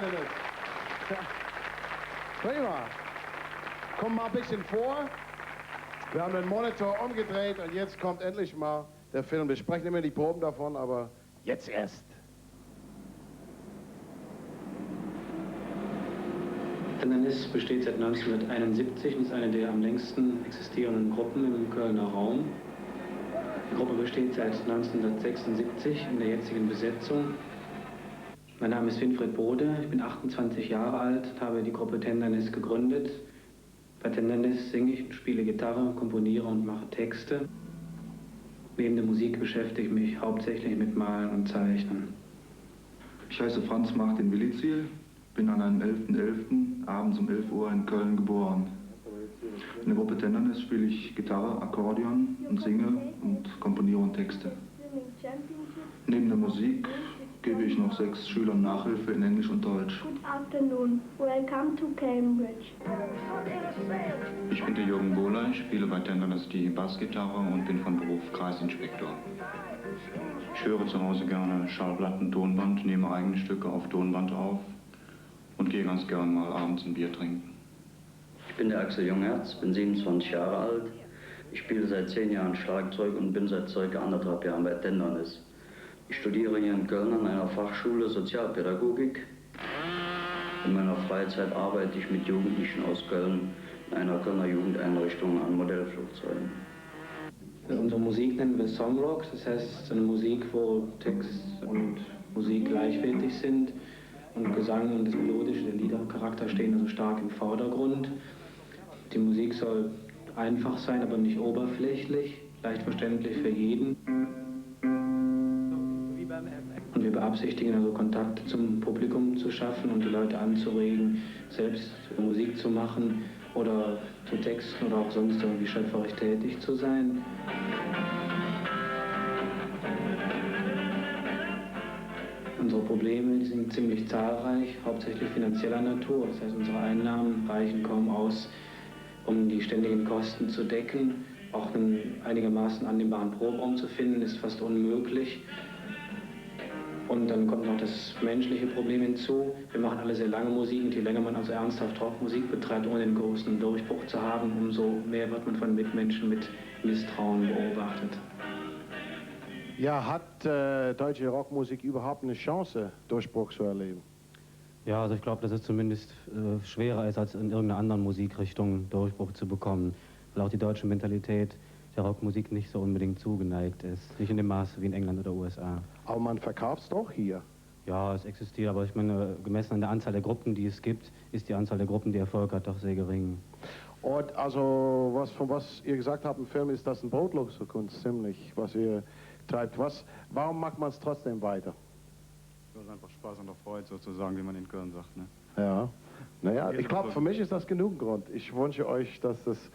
meine nicht. Ja. Prima. Komm mal ein bisschen vor. Wir haben den Monitor umgedreht und jetzt kommt endlich mal der Film. Wir sprechen immer die Proben davon, aber jetzt erst. Tendennis besteht seit 1971 und ist eine der am längsten existierenden Gruppen im Kölner Raum. Die Gruppe besteht seit 1976 in der jetzigen Besetzung. Mein Name ist Winfried Bode, ich bin 28 Jahre alt und habe die Gruppe Tendennis gegründet. Bei Tendennis singe ich, spiele Gitarre, komponiere und mache Texte. Neben der Musik beschäftige ich mich hauptsächlich mit Malen und Zeichnen. Ich heiße Franz Martin Willizil, bin an einem 11.11. abends um 11 Uhr in Köln geboren. In der Gruppe Tendennis spiele ich Gitarre, Akkordeon und singe und komponiere und Texte. Neben der Musik gebe ich noch 6 Schülern Nachhilfe in Englisch und Deutsch. Good afternoon. Welcome to Cambridge. Ich bin der Jürgen Bohler, ich spiele bei Tendennis die Bassgitarre und bin von Beruf Kreisinspektor. Ich höre zu Hause gerne Schallplatten, Tonband, nehme eigene Stücke auf Tonband auf und gehe ganz gern mal abends ein Bier trinken. Ich bin der Axel Jungherz, bin 27 Jahre alt. Ich spiele seit 10 Jahren Schlagzeug und bin seit ca. 1,5 Jahren bei Tendennis. Ich studiere hier in Köln an einer Fachschule Sozialpädagogik. In meiner Freizeit arbeite ich mit Jugendlichen aus Köln in einer Kölner Jugendeinrichtung an Modellflugzeugen. Unsere Musik nennen wir Songrock, das heißt so eine Musik, wo Text und Musik gleichwertig sind und Gesang und das Melodische, der Liedercharakter stehen also stark im Vordergrund. Die Musik soll einfach sein, aber nicht oberflächlich, leicht verständlich für jeden. Und wir beabsichtigen also Kontakte zum Publikum zu schaffen und die Leute anzuregen, selbst Musik zu machen oder zu texten oder auch sonst irgendwie schöpferisch tätig zu sein. Unsere Probleme die sind ziemlich zahlreich, hauptsächlich finanzieller Natur. Das heißt, unsere Einnahmen reichen kaum aus, um die ständigen Kosten zu decken. Auch einen einigermaßen annehmbaren Proberaum zu finden, ist fast unmöglich. Und dann kommt noch das menschliche Problem hinzu. Wir machen alle sehr lange Musik und je länger man also ernsthaft Rockmusik betreibt, ohne den großen Durchbruch zu haben, umso mehr wird man von Mitmenschen mit Misstrauen beobachtet. Ja, hat deutsche Rockmusik überhaupt eine Chance, Durchbruch zu erleben? Ja, also ich glaube, dass es zumindest schwerer ist, als in irgendeiner anderen Musikrichtung Durchbruch zu bekommen. Weil auch die deutsche Mentalität der Rockmusik nicht so unbedingt zugeneigt ist. Nicht in dem Maße wie in England oder USA. Aber man verkauft es doch hier. Ja, es existiert, aber ich meine, gemessen an der Anzahl der Gruppen, die es gibt, ist die Anzahl der Gruppen, die Erfolg hat, doch sehr gering. Und also, von was ihr gesagt habt im Film, ist das ein brotlose Kunst, ziemlich, was ihr treibt. Warum macht man es trotzdem weiter? Das ist einfach Spaß und Freude sozusagen, wie man in Köln sagt, ne? Ja. Naja, ich glaube, für mich ist das genug Grund. Ich wünsche euch, dass es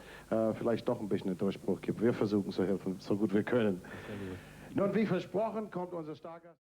vielleicht doch ein bisschen einen Durchbruch gibt. Wir versuchen zu helfen, so gut wir können. Nun, wie versprochen, kommt unser Stargast.